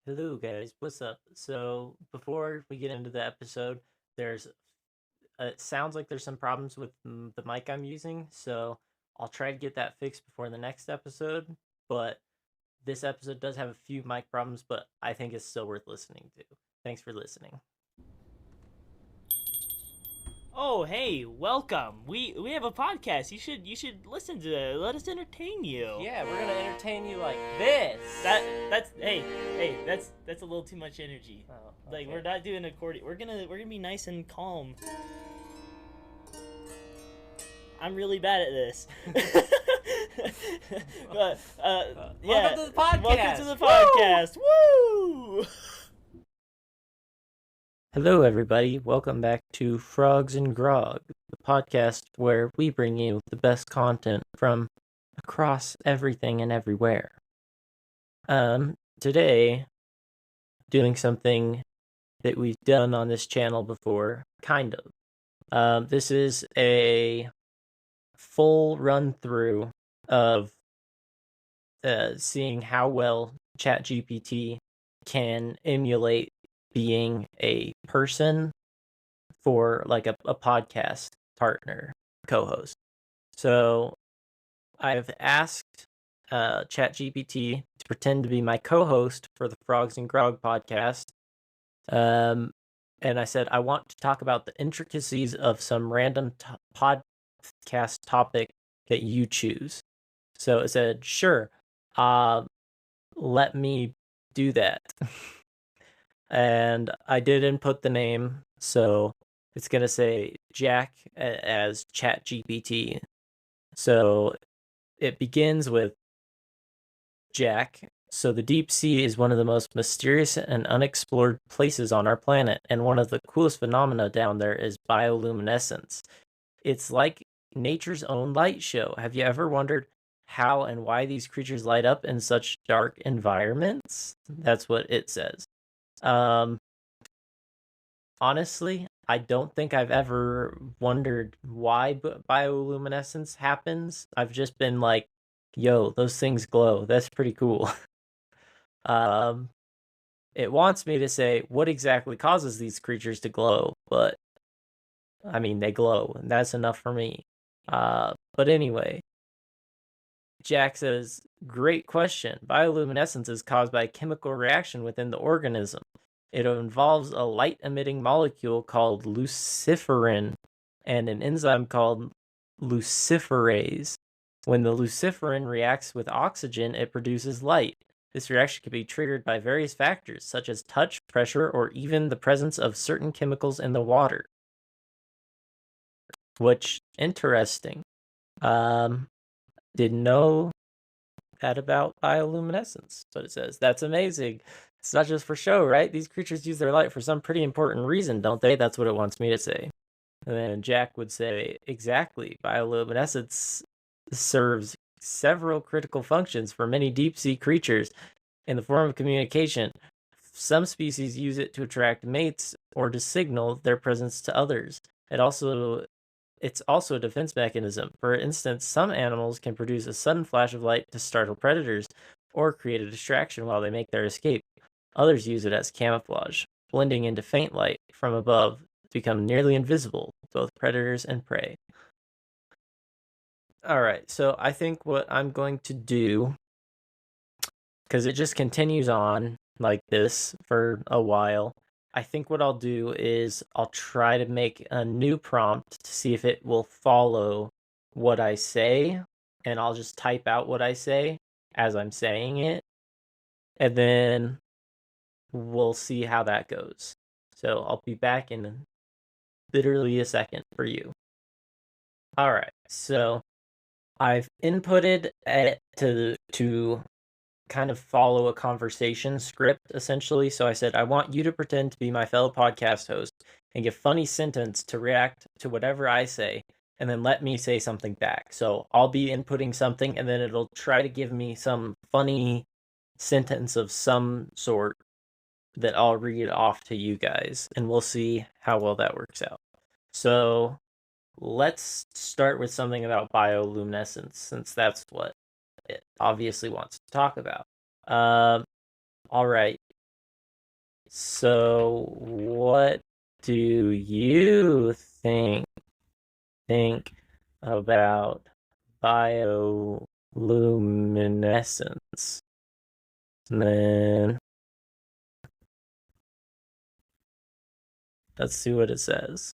Hello, guys. What's up? So, before we get into the episode, there's it sounds like there's some problems with the mic I'm using, so I'll try to get that fixed before the next episode. But this episode does have a few mic problems, but I think it's still worth listening to. Thanks for listening. Oh, hey, welcome. We have a podcast. You should listen to it. Let us entertain you. Yeah, we're gonna entertain you like this. That's hey, that's a little too much energy. Oh, Like okay. we're not doing accordion. We're gonna be nice and calm. I'm really bad at this. but yeah, Welcome to the podcast. welcome to the podcast. Woo! Hello, everybody. Welcome back to Frogs and Grog, the podcast where we bring you the best content from across everything and everywhere. Today, doing something that we've done on this channel before, kind of. This is a full run through of seeing how well ChatGPT can emulate being a person for like a podcast partner, co-host. So I've asked ChatGPT to pretend to be my co-host for the Frogs and Grog podcast. And I said, I want to talk about the intricacies of some random podcast topic that you choose. So it said, sure, let me do that. And I did input the name, so it's going to say Jack as ChatGPT. So it begins with Jack. So the deep sea is one of the most mysterious and unexplored places on our planet, and one of the coolest phenomena down there is bioluminescence. It's like nature's own light show. Have you ever wondered how and why these creatures light up in such dark environments? That's what it says. Um, Honestly, I don't think I've ever wondered why bioluminescence happens. I've just been like, yo, those things glow. That's pretty cool. um, it wants me to say what exactly causes these creatures to glow, but I mean, they glow, and that's enough for me. But anyway, Jack says, great question. Bioluminescence is caused by a chemical reaction within the organism. It involves a light emitting molecule called luciferin and an enzyme called luciferase. When the luciferin reacts with oxygen, it produces light. This reaction can be triggered by various factors, such as touch, pressure, or even the presence of certain chemicals in the water. Which, interesting. Didn't know that about bioluminescence, but it says that's amazing. It's not just for show, right? These creatures use their light for some pretty important reason, don't they? That's what it wants me to say. And then Jack would say, exactly. Bioluminescence serves several critical functions for many deep sea creatures in the form of communication. Some species use it to attract mates or to signal their presence to others. It's also a defense mechanism. For instance, some animals can produce a sudden flash of light to startle predators or create a distraction while they make their escape. Others use it as camouflage, blending into faint light from above to become nearly invisible to both predators and prey. All right, so I think what I'm going to do, because it just continues on like this for a while, I think what I'll do is I'll try to make a new prompt to see if it will follow what I say, and I'll just type out what I say as I'm saying it, and then we'll see how that goes. So I'll be back in literally a second for you. All right, so I've inputted it to kind of follow a conversation script, essentially. So I said, I want you to pretend to be my fellow podcast host and give funny sentence to react to whatever I say, and then let me say something back. So I'll be inputting something, and then it'll try to give me some funny sentence of some sort that I'll read off to you guys, and we'll see how well that works out. So let's start with something about bioluminescence, since that's what it obviously wants to talk about. All right. So, what do you think about bioluminescence? Then let's see what it says.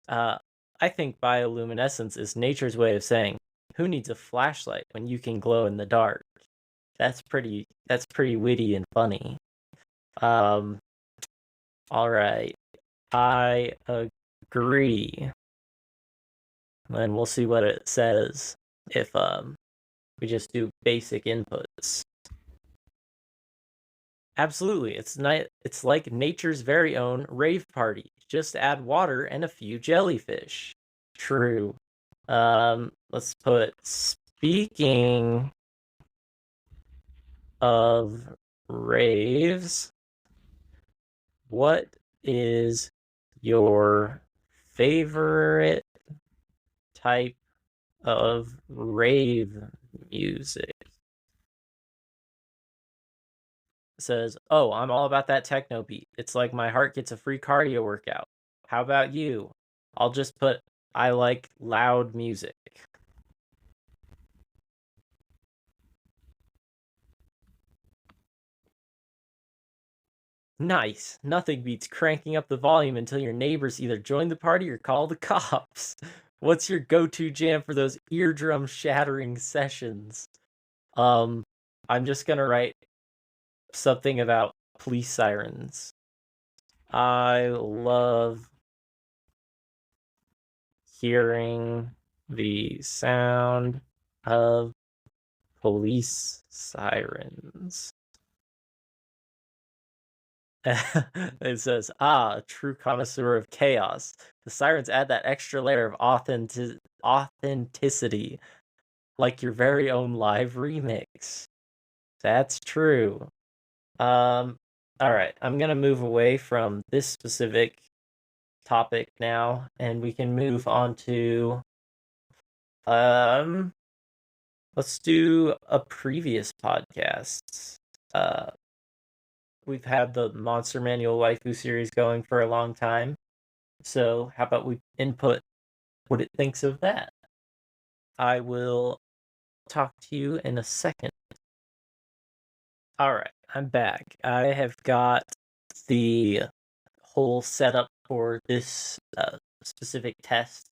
I think bioluminescence is nature's way of saying, "Who needs a flashlight when you can glow in the dark?" That's pretty witty and funny. All right. I agree. And we'll see what it says if we just do basic inputs. Absolutely. It's like nature's very own rave party. Just add water and a few jellyfish. True. Let's put speaking of raves, what is your favorite type of rave music? It says, "Oh, I'm all about that techno beat. It's like my heart gets a free cardio workout. How about you?" I'll just put, "I like loud music." Nice. Nothing beats cranking up the volume until your neighbors either join the party or call the cops. What's your go-to jam for those eardrum shattering sessions? I'm just gonna write something about police sirens. I love hearing the sound of police sirens. It says, a true connoisseur of chaos. The sirens add that extra layer of authenticity, like your very own live remix. That's true. All right, I'm gonna move away from this specific topic now, and we can move on to let's do a previous podcast. We've had the Monster Manual Waifu series going for a long time. So how about we input what it thinks of that? I will talk to you in a second. All right, I'm back. I have got the whole setup for this specific test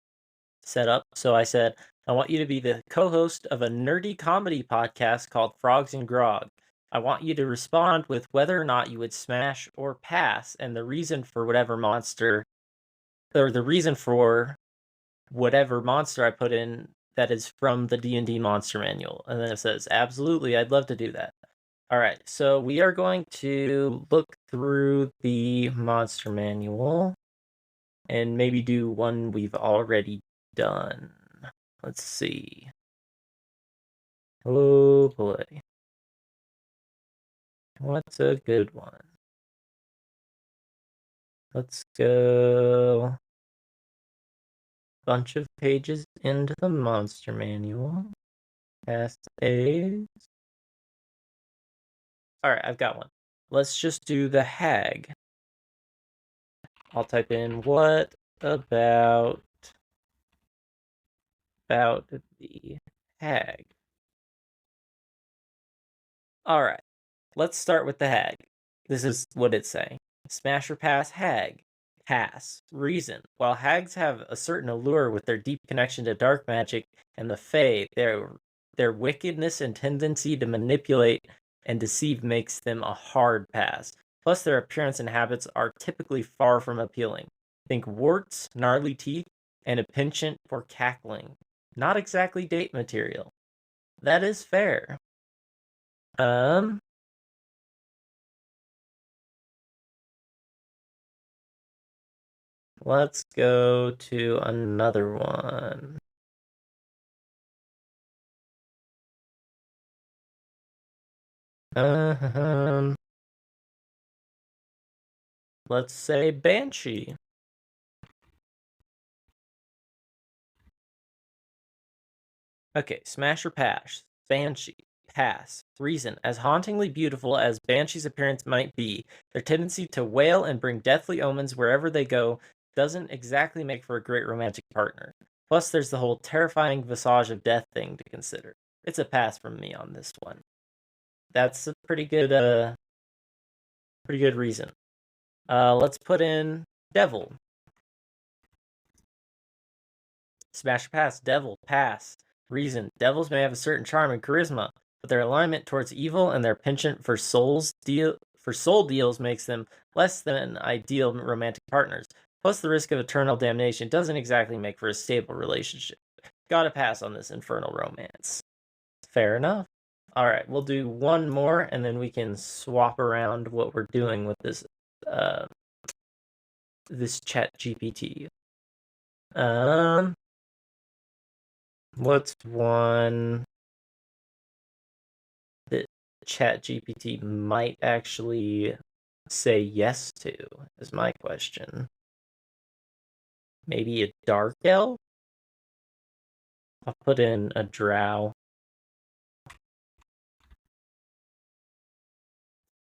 set up. So I said, I want you to be the co-host of a nerdy comedy podcast called Frogs and Grog. I want you to respond with whether or not you would smash or pass, and the reason for whatever monster, or the reason for whatever monster I put in that is from the D&D Monster Manual. And then it says, absolutely, I'd love to do that. All right, so we are going to look through the Monster Manual and maybe do one we've already done. Let's see. Oh boy. What's a good one? Let's go bunch of pages into the Monster Manual. Past A's. Alright, I've got one. Let's just do the hag. I'll type in, what about the hag? Alright, let's start with the hag. This is what it's saying. Smash or pass hag. Pass. Reason. While hags have a certain allure with their deep connection to dark magic and the Fae, their wickedness and tendency to manipulate and deceive makes them a hard pass. Plus, their appearance and habits are typically far from appealing. Think warts, gnarly teeth, and a penchant for cackling. Not exactly date material. That is fair. Let's go to another one. Let's say Banshee. Okay, smash or pass. Banshee. pass. Reason, as hauntingly beautiful as Banshee's appearance might be, their tendency to wail and bring deathly omens wherever they go doesn't exactly make for a great romantic partner. Plus, there's the whole terrifying visage of death thing to consider. It's a pass from me on this one. That's a pretty good reason. Let's put in Devil. Smash or pass. Devil, pass. Reason, devils may have a certain charm and charisma, but their alignment towards evil and their penchant for soul deals makes them less than ideal romantic partners. Plus, the risk of eternal damnation doesn't exactly make for a stable relationship. Gotta pass on this infernal romance. Fair enough. Alright, we'll do one more, and then we can swap around what we're doing with this ChatGPT. What's one that ChatGPT might actually say yes to, is my question. Maybe a dark elf? I'll put in a drow.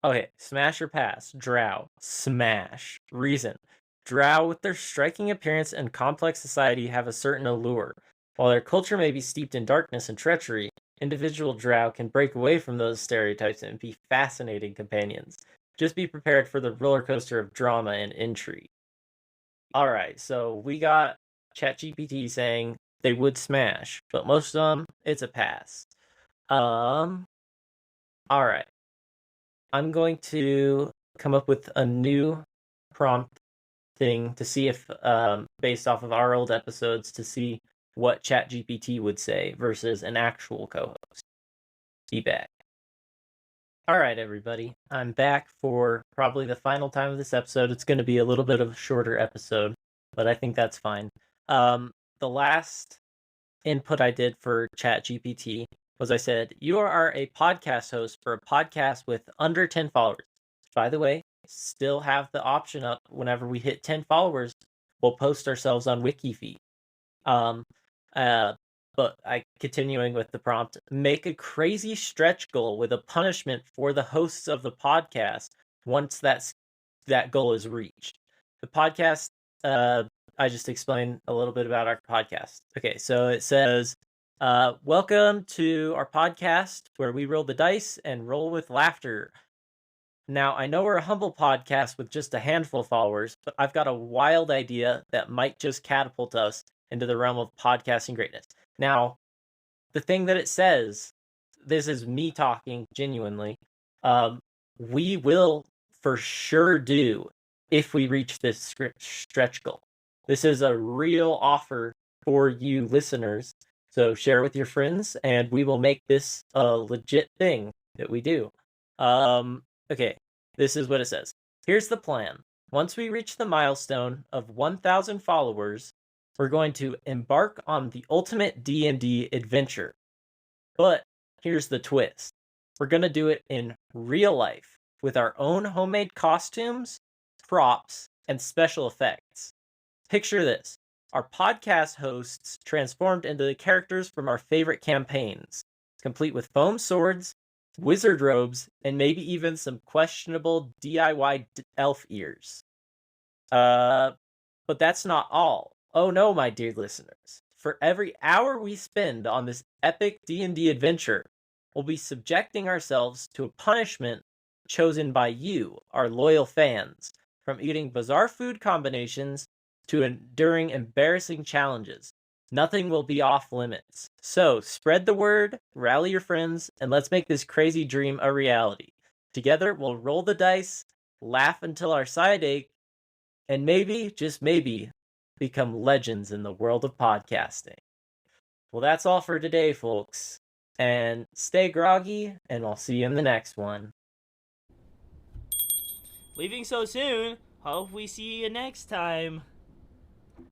Okay, smash or pass. Drow. Smash. Reason. Drow, with their striking appearance and complex society, have a certain allure. While their culture may be steeped in darkness and treachery, individual drow can break away from those stereotypes and be fascinating companions. Just be prepared for the roller coaster of drama and intrigue. Alright, so we got ChatGPT saying they would smash, but most of them, it's a pass. Alright. I'm going to come up with a new prompt thing to see if, based off of our old episodes, to see what ChatGPT would say versus an actual co-host. Be back. Alright, everybody. I'm back for probably the final time of this episode. It's going to be a little bit of a shorter episode, but I think that's fine. The last input I did for ChatGPT was I said, you are a podcast host for a podcast with under 10 followers. By the way, still have the option up whenever we hit 10 followers, we'll post ourselves on WikiFeed. But continuing with the prompt, make a crazy stretch goal with a punishment for the hosts of the podcast once that goal is reached. The podcast, I just explained a little bit about our podcast. Okay, so it says, welcome to our podcast where we roll the dice and roll with laughter. Now, I know we're a humble podcast with just a handful of followers, but I've got a wild idea that might just catapult us into the realm of podcasting greatness. Now, the thing that it says, this is me talking genuinely, we will for sure do if we reach this stretch goal. This is a real offer for you listeners, so share with your friends, and we will make this a legit thing that we do. Okay, this is what it says. Here's the plan. Once we reach the milestone of 1,000 followers, we're going to embark on the ultimate D&D adventure. But here's the twist. We're going to do it in real life with our own homemade costumes, props, and special effects. Picture this. Our podcast hosts transformed into the characters from our favorite campaigns, complete with foam swords, wizard robes, and maybe even some questionable DIY elf ears. But that's not all. Oh no, my dear listeners. For every hour we spend on this epic D&D adventure, we'll be subjecting ourselves to a punishment chosen by you, our loyal fans, from eating bizarre food combinations to enduring embarrassing challenges. Nothing will be off limits. So, spread the word, rally your friends, and let's make this crazy dream a reality. Together, we'll roll the dice, laugh until our side ache, and maybe, just maybe, become legends in the world of podcasting. Well, that's all for today, folks. And stay groggy, and I'll see you in the next one. Leaving so soon. Hope we see you next time.